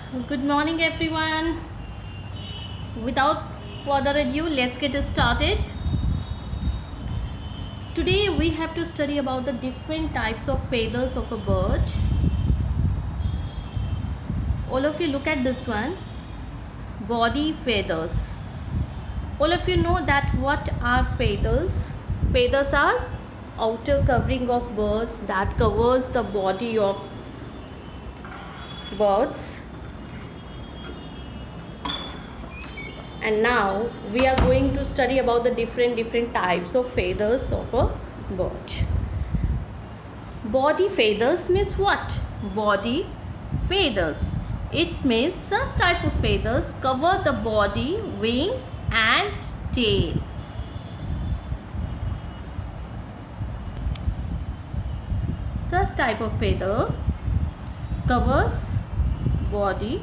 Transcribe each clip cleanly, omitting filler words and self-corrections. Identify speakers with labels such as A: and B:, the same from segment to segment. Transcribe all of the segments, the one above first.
A: Good morning, everyone. Without further ado, let's get started. Today, we have to study about the different types of feathers of a bird. All of you look at this one. Body feathers. All of you know that what are feathers? Feathers are outer covering of birds that covers the body of birds. And now we are going to study about the different types of feathers of a bird. Body feathers means what? Body feathers. It means such type of feathers cover the body, wings and tail. Such type of feather covers body,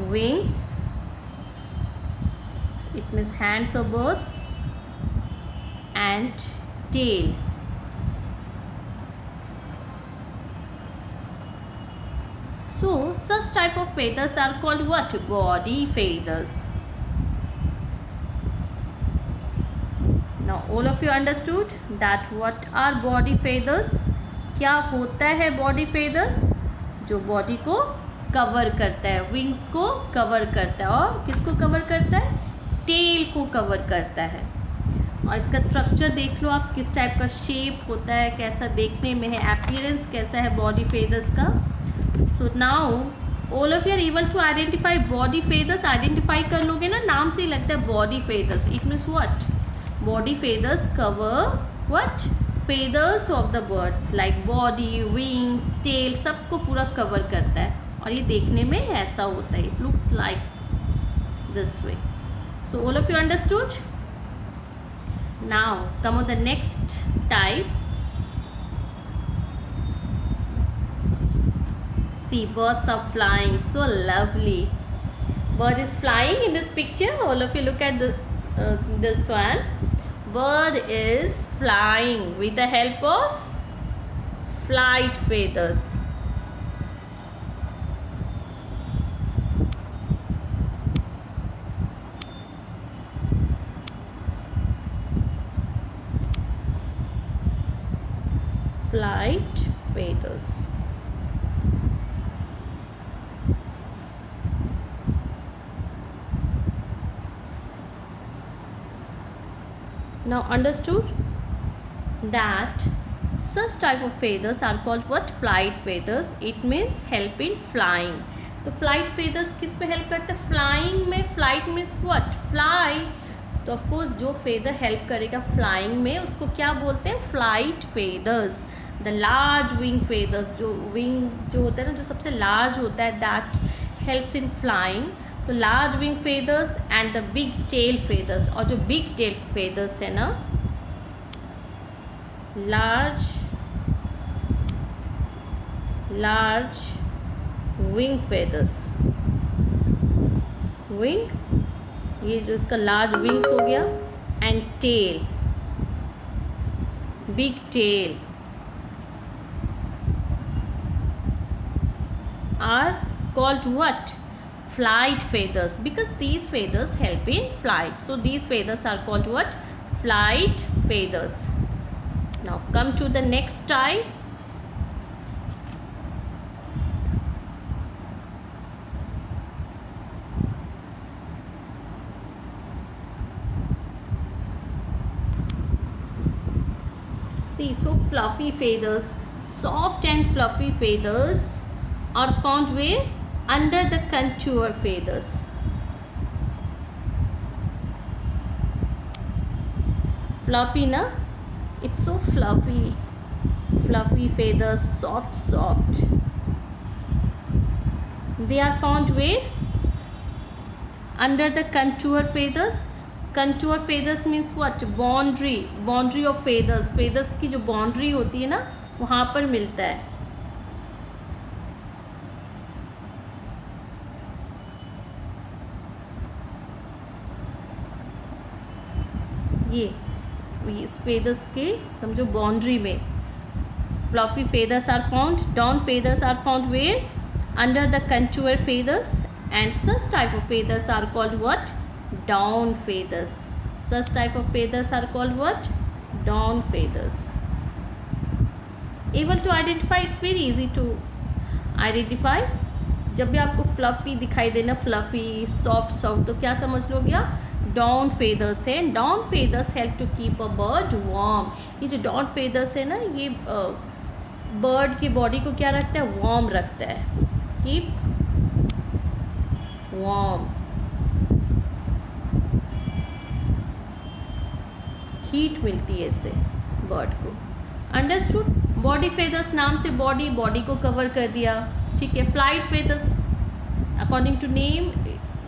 A: wings, it means hands of birds, and tail. So such type of feathers are called what? Body feathers. Now all of you understood that what are body feathers? क्या होता है body feathers? जो body को cover करता है, wings को cover करता है और किसको कवर करता है? टेल को कवर करता है. और इसका स्ट्रक्चर देख लो आप, किस टाइप का शेप होता है, कैसा देखने में है, अपीयरेंस कैसा है बॉडी फेदर्स का. So now all of you are able to identify body feathers. Identify कर लोगे ना, नाम से ही लगता है body feathers. It means what? Body feathers cover what? Feathers of the birds like body, wings, tail, सबको पूरा कवर करता है और ये देखने में ऐसा होता है. It looks like this way. So all of you understood. Now come on the next type. See, birds are flying, so lovely. Bird is flying in this picture. All of you look at this one. Bird is flying with the help of flight feathers. Flight feathers. Now understood that such type of feathers are called what? Flight feathers. It means help in flying. तो flight feathers किस में help करते हैं? Flying में. Flight means what? Fly. तो of course जो feather help करेगा flying में उसको क्या बोलते हैं? Flight feathers. The large wing feathers, जो विंग जो होता है ना, जो सबसे लार्ज होता है, दैट हेल्प्स इन फ्लाइंग. तो large wing feathers and the big tail feathers. और जो बिग टेल फेदर्स है ना, लार्ज विंग फेदर्स. विंग, ये जो इसका लार्ज विंग्स हो गया, and tail, big tail are called what? Flight feathers, because these feathers help in flight. So these feathers are called what? Flight feathers. Now come to the next type. See, so fluffy feathers, soft and fluffy feathers are found where? Under the contour feathers. Fluffy na? It's so fluffy. Fluffy feathers, soft. They are found where? Under the contour feathers. Contour feathers means what? Boundary of feathers. Feathers की जो boundary होती है ना, वहाँ पर मिलता है. ये इस फेदर्स के समझो बाउंड्री में fluffy feathers are found? Down feathers are found where? Under the contour feathers. And such type of feathers are called what? Down feathers. Such type of feathers are called what? Down feathers. Able to identify? It's very easy to identify. जब भी आपको fluffy दिखाई देना, fluffy soft soft, तो क्या समझ लोगे आप? डाउन फेदर्स है. Down feathers help to keep a bird warm. ये जो डाउन फेदर्स है ना, ये बर्ड की बॉडी को क्या रखता है? वार्म रखता है. Keep warm. हीट मिलती है इससे बर्ड को. अंडरस्टूड? बॉडी फेदर्स नाम से बॉडी को कवर कर दिया. ठीक है. Flight feathers according to name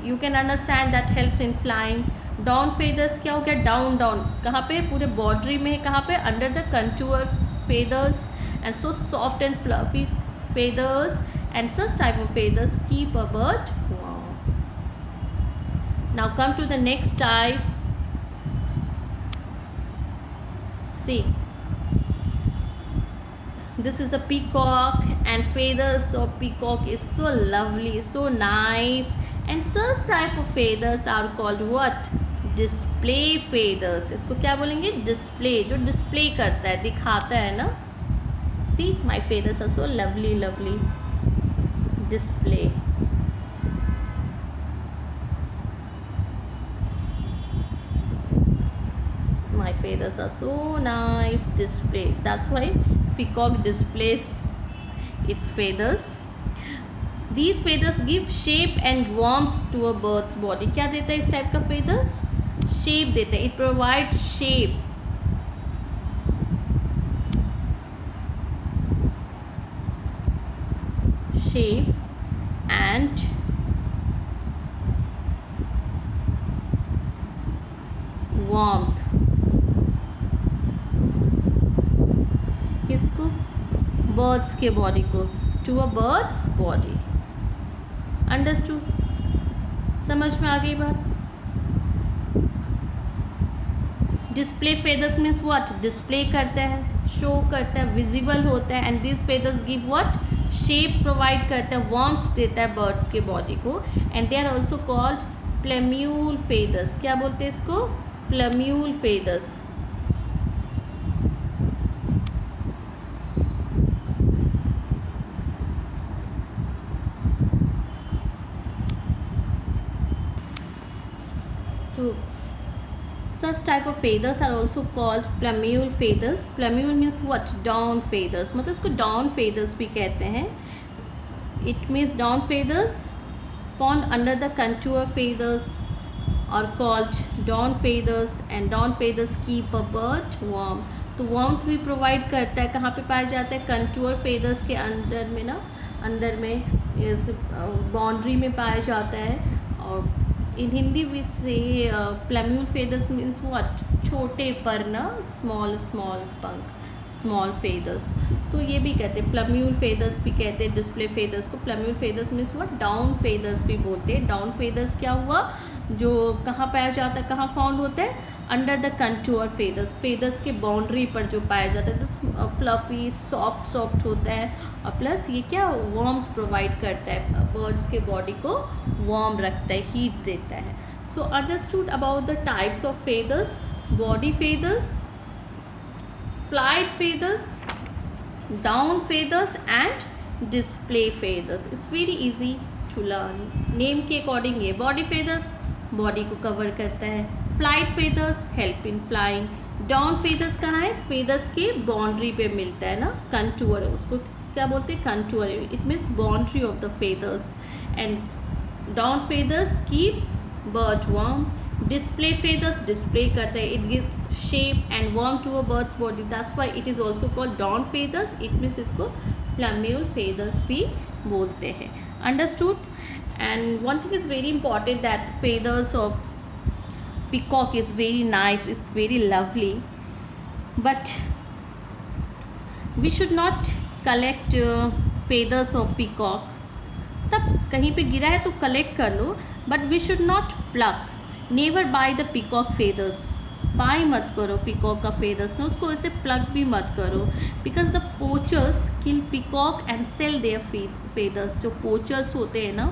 A: you can understand that helps in flying. Down feathers क्या हो गया? डाउन डाउन कहाँ पे? पूरे बॉर्डरी में है. कहाँ पे? Under the contour feathers. And so soft and fluffy feathers and such type of feathers keep a bird warm. Now come to the next type. See, this is a peacock and feathers of peacock is so lovely, so nice, and such type of feathers are called what? Display feathers. इसको क्या बोलेंगे? Display. जो display करता है, दिखाता है ना. See, my feathers are so lovely, lovely. Display. My feathers are so nice. Display. That's why peacock displays its feathers. These feathers give shape and warmth to a bird's body. क्या देता है इस type का feathers? Shape देता है. It provides shape. Shape and warmth. किसको? Birds के body को. To a birds body. Understood? समझ में आ गई बात? Display feathers means what? Display करता है, शो करता है, विजिबल होता है. And this feathers give what? Shape provide करता है, वार्मथ देता है बर्ड्स के बॉडी को. And they are also called plumule feathers. क्या बोलते हैं इसको? Plumule feathers. Such type of feathers are also called plumule feathers. Plumule means what? Down feathers. मतलब इसको down feathers भी कहते हैं. It means down feathers found under the contour feathers are called down feathers, and down feathers keep a bird warm. तो warmth भी provide करता है. कहाँ पे पाया जाता है? contour feathers के अंदर में ना, अंदर में इस बाउंड्री में पाया जाता है. और इन हिंदी वी से प्लम्यूल फेदर्स मीन्स व्हाट? छोटे पर ना, स्मॉल स्मॉल पंख, स्मॉल फेदर्स. तो ये भी कहते हैं, प्लम्यूल फेदर्स भी कहते हैं डिस्प्ले फेदर्स को. Plumule feathers means what? Down feathers भी बोलते हैं. डाउन फेदर्स क्या हुआ? जो कहाँ पाया जाता है, कहाँ फाउंड होता है? Under the contour feathers. Feathers के बाउंड्री पर जो पाया जाता है. तो फ्लफी सॉफ्ट सॉफ्ट होता है, और प्लस ये क्या? वार्मथ प्रोवाइड करता है, बर्ड्स के बॉडी को वार्म रखता है, हीट देता है. So understood about the types of feathers. Body feathers, flight feathers, down feathers and display feathers. It's very easy to learn. Name के अकॉर्डिंग ये बॉडी फेदर्स बॉडी को कवर करता है. Flight feathers help in flying. Down feathers कहाँ है? Feathers के boundary पे मिलता है ना, कंटूर. उसको क्या बोलते हैं? Contour. It means boundary of the feathers. And down feathers keep bird warm. Display feathers display करता है. It gives shape and warm to a birds body. That's why it is also called down feathers. It means इसको plumule feathers भी बोलते हैं. Understood? And one thing is very important, that feathers of peacock is very nice, it's very lovely, but we should not collect feathers of peacock. तब कहीं पे गिरा है तो कलेक्ट कर लो, but we should not pluck. Never buy the peacock feathers. By मत करो peacock का फेदर्स ना, उसको ऐसे प्लग भी मत करो, because the poachers kill peacock and sell their feathers. जो पोचर्स होते हैं ना,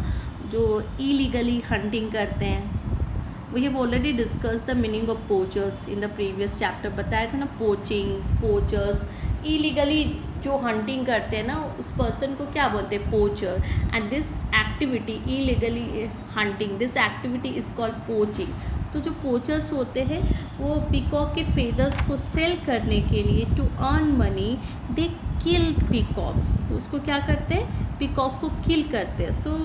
A: जो इलीगली हंटिंग करते हैं, we have already discuss the meaning of poachers in the previous chapter. बताया था ना, पोचिंग, पोचर्स, इलीगली जो हंटिंग करते हैं ना, उस पर्सन को क्या बोलते हैं, poacher. And this activity, illegally hunting, this activity is called poaching. तो जो पोचर्स होते हैं वो पिकॉक के फेदर्स को सेल करने के लिए, to earn money, they kill peacocks. उसको क्या करते हैं, पिकॉक को किल करते हैं। So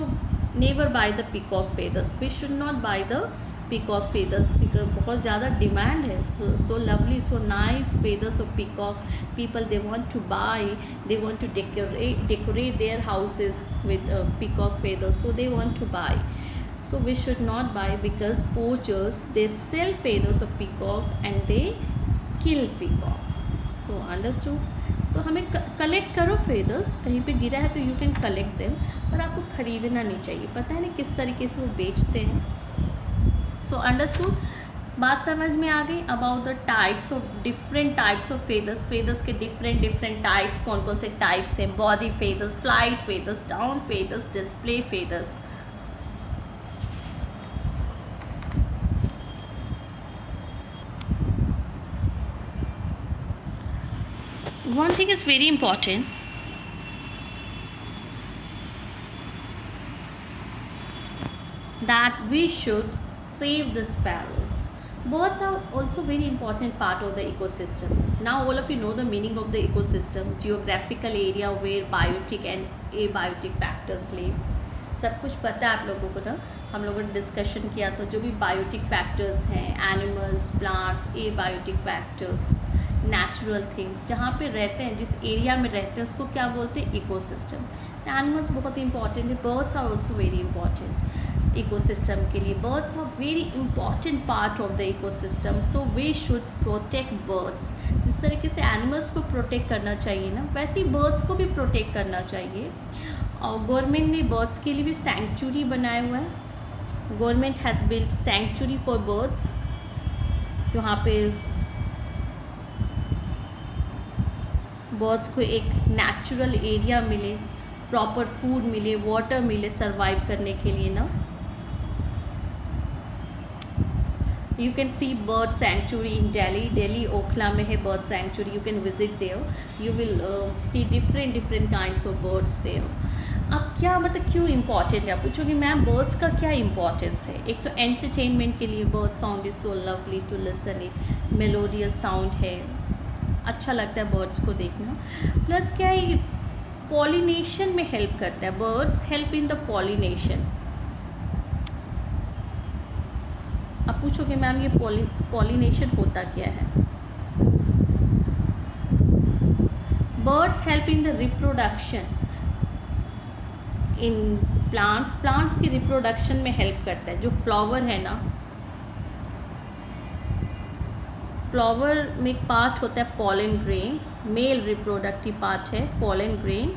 A: never buy the peacock feathers, we should not buy the peacock feathers, because बहुत ज़्यादा डिमांड है। So lovely, so nice feathers of peacock, people they want to buy, they want to decorate their houses with peacock feathers, so they want to buy. So we should not buy, because poachers, they sell feathers of peacock and they kill peacock. So understood? तो हमें collect करो feathers, कहीं पे गिरा है तो you can collect them, पर आपको ख़रीदना नहीं चाहिए। पता है ना किस तरीके से वो बेचते हैं। सो अंडरस्टूड, बात समझ में आ गई about the types of, different types of feathers. Feathers के डिफरेंट टाइप्स कौन कौन से टाइप्स हैं, body feathers, flight feathers, down feathers, display feathers. One thing is very important, that we should save the sparrows. Birds are also very important part of the ecosystem. Now all of you know the meaning of the ecosystem, geographical area where biotic and abiotic factors live. सब कुछ पता है आप लोगों को ना, हम लोगों ने डिस्कशन किया। तो जो भी बायोटिक फैक्टर्स हैं, animals, plants, abiotic factors, natural things, जहाँ पे रहते हैं, जिस एरिया में रहते हैं, उसको क्या बोलते हैं, इकोसिस्टम। एनिमल्स बहुत इंपॉर्टेंट है, birds are also very important ecosystem के लिए। Birds are very important part of the ecosystem, so we should protect birds. जिस तरीके से एनिमल्स को प्रोटेक्ट करना चाहिए ना, वैसे ही बर्ड्स को भी प्रोटेक्ट करना चाहिए। और गवर्नमेंट ने बर्ड्स के लिए भी सैंक्चुरी बनाया हुआ है। Government has built sanctuary for birds, वहाँ पे बर्ड्स को एक नेचुरल एरिया मिले, प्रॉपर फूड मिले, वाटर मिले सर्वाइव करने के लिए ना। You can see bird sanctuary in Delhi Okhla में है bird sanctuary, you can visit there, you will see different kinds of birds there. अब क्या मतलब क्यों इम्पॉर्टेंट है, आप पूछोगे मैम बर्ड्स का क्या इंपॉर्टेंस है। एक तो एंटरटेनमेंट के लिए, bird sound is so lovely to listen it, melodious sound है, अच्छा लगता है बर्ड्स को देखना। प्लस क्या है, पॉलिनेशन में हेल्प करता है, birds help in the pollination. आप पूछोगे मैम ये पॉलिनेशन होता क्या है। Birds help in the reproduction in plants की रिप्रोडक्शन में हेल्प करता है। जो फ्लावर है ना, फ्लावर में एक पार्ट होता है pollen grain, male reproductive part है पॉलन ग्रेन,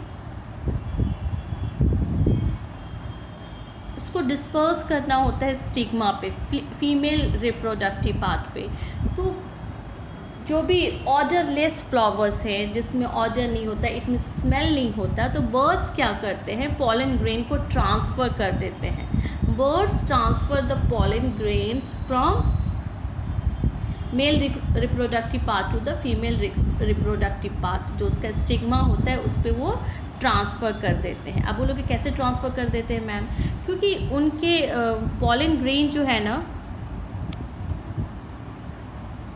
A: इसको डिस्पर्स करना होता है स्टिग्मा पे, फीमेल रिप्रोडक्टिव पार्ट पे। तो जो भी ऑर्डरलेस फ्लावर्स हैं, जिसमें ऑर्डर नहीं होता, इनमें स्मेल नहीं होता, तो बर्ड्स क्या करते हैं, पॉलन ग्रेन को ट्रांसफ़र कर देते हैं। Birds transfer the pollen grains from male reproductive part two the female reproductive part, जो उसका स्टिग्मा होता है उस पर वो ट्रांसफ़र कर देते हैं। अब बोलोगे कैसे ट्रांसफ़र कर देते हैं मैम, क्योंकि उनके पॉलन ग्रेन जो है ना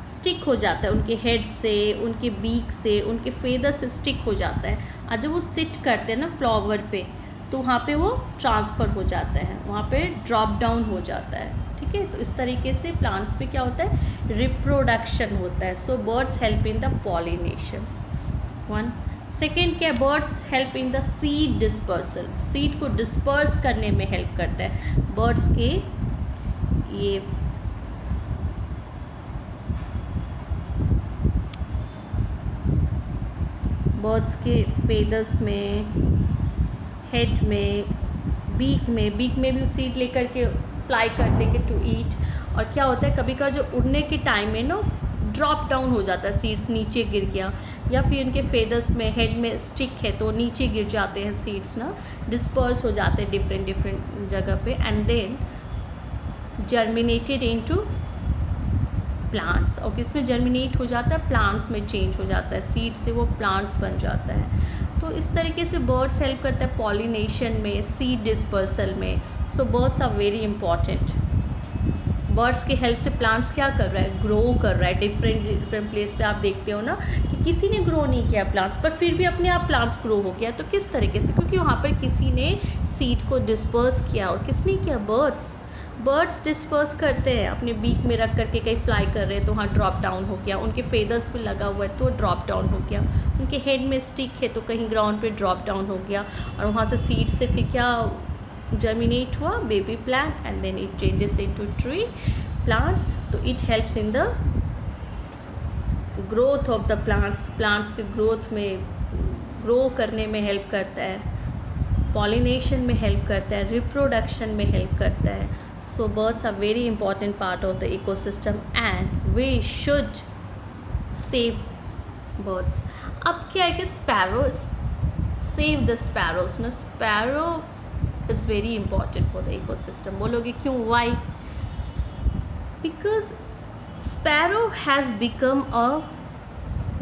A: स्टिक हो जाता है उनके हेड से, उनके बीक से, उनके फेदर से स्टिक हो जाता है। और जब वो सिट करते हैं ना फ्लावर पे, तो वहाँ पे वो ट्रांसफ़र हो जाता है, वहाँ पे ड्रॉप डाउन हो जाता है। ठीक है, तो इस तरीके से प्लांट्स पे क्या होता है, रिप्रोडक्शन होता है। So birds help in the pollination. One second क्या, birds help in the seed dispersal, seed को डिस्पर्स करने में हेल्प करता है। बर्ड्स के ये बर्ड्स के फेदर्स में, हेड में, बीक में भी सीड लेकर के फ्लाई करते हैं टू ईट। और क्या होता है कभी कभी जो उड़ने के टाइम में ना ड्रॉप डाउन हो जाता है, सीड्स नीचे गिर गया, या फिर उनके फेदर्स में हेड में स्टिक है तो नीचे गिर जाते हैं सीड्स ना, डिस्पर्स हो जाते हैं डिफरेंट जगह पे, and then germinated into plants. और किसमें जर्मिनेट हो जाता है? प्लांट्स में चेंज हो जाता है, सीड से वो प्लांट्स बन जाता है। तो इस तरीके से बर्ड्स हेल्प करता है पॉलिनेशन में, सीड डिस्पर्सल में। So birds are very important. Birds के हेल्प से प्लांट्स क्या कर रहा है? ग्रो कर रहा है। डिफरेंट प्लेस पे आप देखते हो ना कि किसी ने ग्रो नहीं किया प्लांट्स, पर फिर भी अपने आप प्लांट्स ग्रो हो गया। तो किस तरीके से? क्योंकि वहाँ पर किसी ने सीड को डिस्पर्स किया। और किसने किया? बर्ड्स डिस्पर्स करते हैं अपने बीक में रख करके, कहीं फ्लाई कर रहे हैं तो वहाँ ड्रॉप डाउन हो गया, उनके फेदर्स पे लगा हुआ है तो ड्रॉप डाउन हो गया, उनके हेड में स्टिक है तो कहीं ग्राउंड पे ड्रॉप डाउन हो गया, और वहाँ से सीड से फिर क्या जर्मिनेट हुआ? Baby plant, and then it changes into tree plants. तो it helps in the growth of the plants के ग्रोथ में, ग्रो करने में हेल्प करता है, पॉलिनेशन में हेल्प करता है, रिप्रोडक्शन में हेल्प करता है। So birds are very important part of the ecosystem and we should save birds. अब क्या है कि sparrows, save the sparrows ना, sparrow is very important for the ecosystem. बोलोगे क्यों? Why? Because sparrow has become a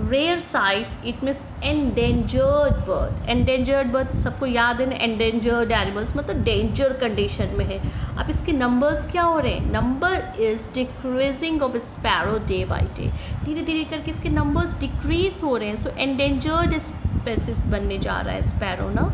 A: rare sight, it means endangered bird. Endangered bird सबको याद है ना, एंडेंजर्ड एनिमल्स मतलब डेंजर कंडीशन में है। अब इसके नंबर्स क्या हो रहे हैं? Number is decreasing of sparrow day by day. धीरे धीरे करके इसके नंबर्स डिक्रीज हो रहे हैं। सो एंडेंजर्ड स्पेसिस बनने जा रहा है स्पैरो ना,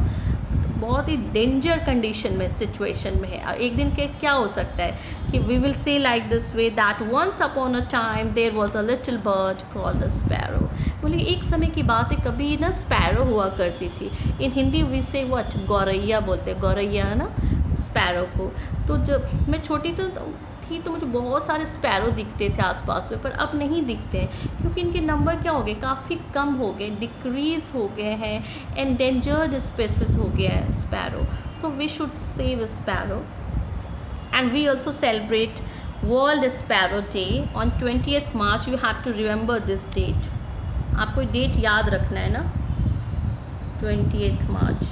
A: बहुत ही डेंजर कंडीशन में, सिचुएशन में है। एक दिन के क्या हो सकता है कि we will say like this way that once upon a time there was a little bird called the sparrow. बोले एक समय की बात है, कभी ना स्पैरो हुआ करती थी। इन हिंदी वी से व्हाट? गौरैया बोलते हैं, गौरैया है ना स्पैरो को। तो जब मैं छोटी थी तो मुझे बहुत सारे स्पैरो दिखते थे आसपास में, पर अब नहीं दिखते हैं क्योंकि इनके नंबर क्या हो गए? काफ़ी कम हो गए, डिक्रीज हो गए हैं, एंडेंजर्ड स्पेसिस हो गया है sparrow. So we should save sparrow and we also celebrate world sparrow day on 20th March। You have to remember this date. आपको डेट याद रखना है ना, 20th March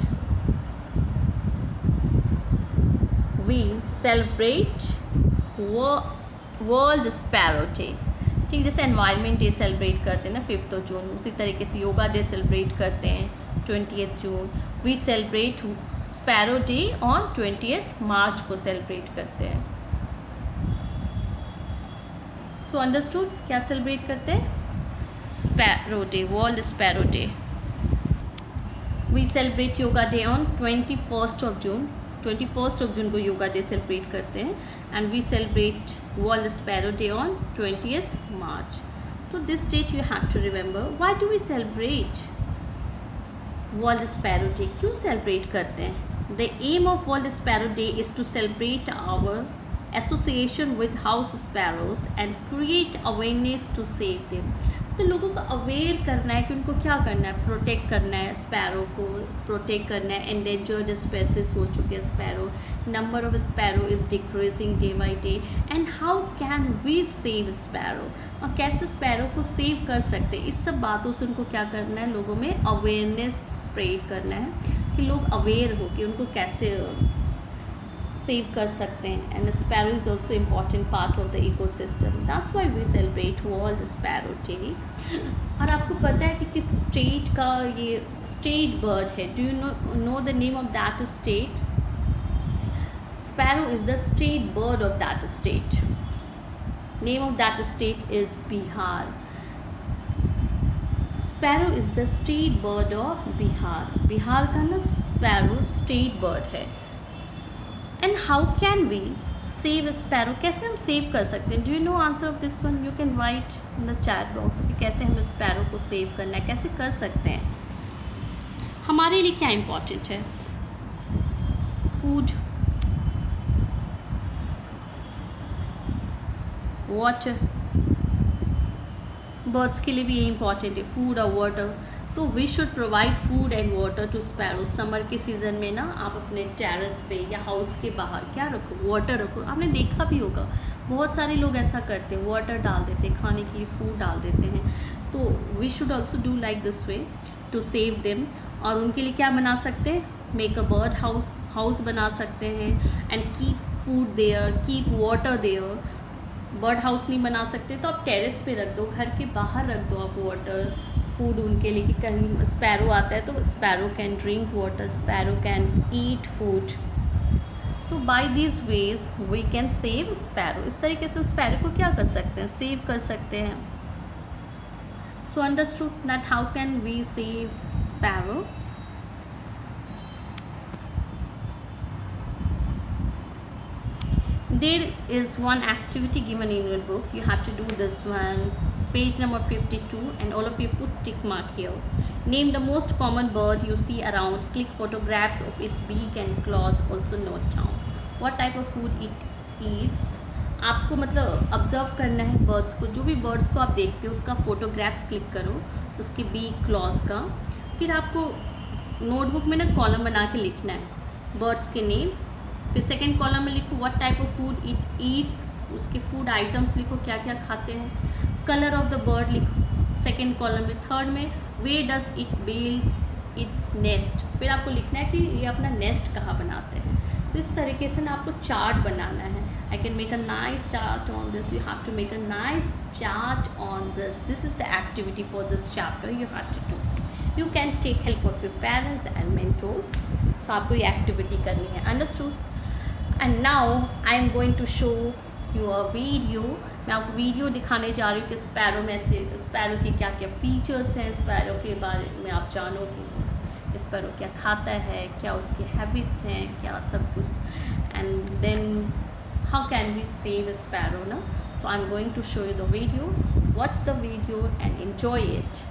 A: we celebrate world sparrow day. ठीक, जैसे एनवायरनमेंट डे सेलिब्रेट करते हैं ना 5th June, उसी तरीके से योगा डे सेलिब्रेट करते हैं 20th June। We celebrate sparrow day on 20th March को सेलिब्रेट करते हैं। सो अंडरस्टूड क्या सेलिब्रेट करते हैं? Sparrow day, world sparrow day. We celebrate yoga day on 21st June। 21st June को योगा डे सेलिब्रेट करते हैं, and we celebrate world sparrow day on 20th March। तो this date you have to remember. Why do we celebrate world sparrow day? क्यों celebrate करते हैं? The aim of world sparrow day is to celebrate our association with house sparrows and create awareness to save them. तो लोगों को aware करना है कि उनको क्या करना है, प्रोटेक्ट करना है, स्पैरो को प्रोटेक्ट करना है। एंडेंजर्ड स्पेसिस हो चुके हैं sparrow, number of sparrow is decreasing day by day, and how can we save sparrow? और कैसे स्पैरो को सेव कर सकते हैं? इस सब बातों से उनको क्या करना है? लोगों में अवेयरनेस स्प्रेड करना है कि लोग अवेयर हो कि उनको कैसे सेव कर सकते हैं। And sparrow is also important part of the ecosystem, that's why we celebrate world sparrow day. और आपको पता है कि किस स्टेट का ये स्टेट बर्ड है? Do you know the name of that state? Sparrow is the state bird of that state. Name of that state is Bihar. Sparrow is the state bird of Bihar. Bihar का ना स्पैरो स्टेट बर्ड है। And how can we save sparrow? कैसे हम save कर सकते हैं? Do you know answer of this one? You can write in the chat box कि कैसे हम स्पैरो को सेव करना है, कैसे कर सकते हैं। हमारे लिए क्या इम्पोर्टेंट है? Food, water. बर्ड्स के लिए भी ये इम्पॉर्टेंट है, फूड और वाटर। तो we should provide food and water to sparrow. Summer के सीज़न में ना आप अपने टेरेस पे या हाउस के बाहर क्या रखो, वाटर रखो। आपने देखा भी होगा बहुत सारे लोग ऐसा करते हैं, वाटर डाल देते हैं, खाने के लिए फूड डाल देते हैं। तो we should also do like this way to save them. और उनके लिए क्या बना सकते हैं, मेक अ बर्ड हाउस बना सकते हैं and keep food there, keep water there. Bird house नहीं बना सकते तो आप टेरेस पे रख दो, घर के बाहर रख दो आप वाटर फूड उनके लिए, कि कहीं स्पैरो आता है तो sparrow can drink water, sparrow can eat food. तो by this ways we can save sparrow. इस तरीके से स्पैरो को क्या कर सकते हैं, सेव कर सकते हैं। So understood that how can we save sparrow. There is one activity given in your book. You have to do this one, page number 52, and all of you put tick mark here. Name the most common bird you see around. Click photographs of its beak and claws. Also note down what type of food it eats. आपको मतलब observe करना है birds को, जो भी birds को आप देखते हो उसका फोटोग्राफ्स क्लिक करो, तो उसके बीक क्लॉज का। फिर आपको नोटबुक में ना कॉलम बना के लिखना है बर्ड्स के नेम। फिर सेकेंड कॉलम में लिखो what type of food it eats, उसके फूड आइटम्स लिखो क्या क्या खाते हैं। कलर ऑफ द बर्ड लिखो सेकेंड कॉलम में। थर्ड में way does it build its nest, फिर आपको लिखना है कि ये अपना नेस्ट कहाँ बनाते हैं। तो इस तरीके से ना आपको चार्ट बनाना है। I can make a nice chart on this, you have to make a nice chart on this. This is the activity for this chapter you have to do. You can take help of your parents and mentors. So आपको ये activity करनी है, understood. And now I am going to show you a video. मैं आपको video दिखाने जा रही हूँ कि स्पैरो में से स्पैरो के क्या क्या फीचर्स हैं, स्पैरो के बारे में आप जानोगे, स्पैरो क्या खाता है, क्या उसके हैबिट्स हैं, क्या सब कुछ। And then how can we save sparrow ना। So I am going to show you the video, so watch the video and enjoy it.